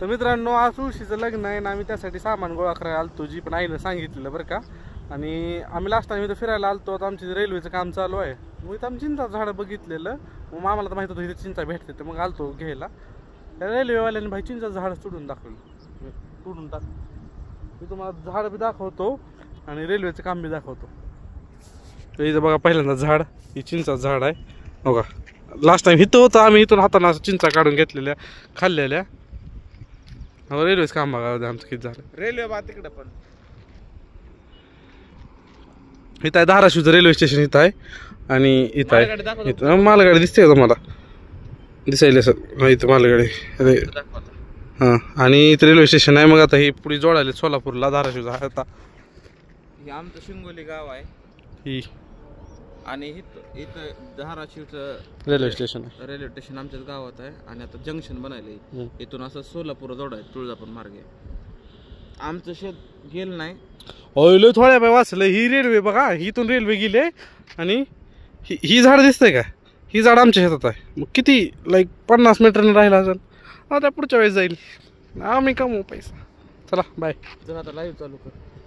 तर मित्रांनो आज तुळशीचं लग्न आहे आणि आम्ही त्यासाठी सामान गोळा करायला आलतो, जी पण आईनं सांगितलेलं बरं का. आणि आम्ही लास्ट टाइम इथं फिरायला आलतो, आता आमची रेल्वेचं काम चालू आहे. मग इथं आम्ही चिंचाचं झाडं बघितलेलं, मग आम्हाला तर माहित होतं इथे चिंचा भेटते, तर मग आलतो घ्यायला. त्या रेल्वेवाल्याने भाई चिंचाचं झाड तोडून दाखवलं, तोडून टाक. मी तुम्हाला झाड बी दाखवतो आणि रेल्वेचं काम बी दाखवतो. तर इथं बघा पहिल्यांदा झाड, ही चिंचाचं झाड आहे बघा. लास्ट टाइम इथं होतं, आम्ही इथून हाताने असं चिंचा काढून घेतलेल्या खाल्लेल्या. रेल्वेचं काम बघा आमचं किती झालं. रेल्वे बा तिकडे पण इथं आहे धाराशिवचं रेल्वे स्टेशन इथं आहे. आणि इथं आहे, इथं मालगाडी दिसते का तुम्हाला? दिसायला सर इथं मालगाडी अरे हां. आणि इथं रेल्वे स्टेशन आहे. मग आता ही पुढे जोडायला सोलापूरला धाराशिवचा आता हे आमचं शिंगोली गाव आहे ही, आणि इथं धाराशिवचं रेल्वे स्टेशन आहे. रेल्वे स्टेशन आमच्याच गावात आहे. आणि आता जंक्शन बनायलंय इथून असं सोलापूर जोडायचं तुळजापूर मार्गे. आमचं शेत गेलं नाही. ओयलो थोड्या वेळ वाचलं. ही रेल्वे बघा, इथून रेल्वे गेली आणि ही झाड दिसतंय का? ही झाड आमच्या शेतात आहे. मग किती लाईक 50 मीटरने राहिला असेल. आता पुढच्या वेळेस जाईल, आम्ही कमवू पैसा. चला बाय. जर आता लाईव्ह चालू कर.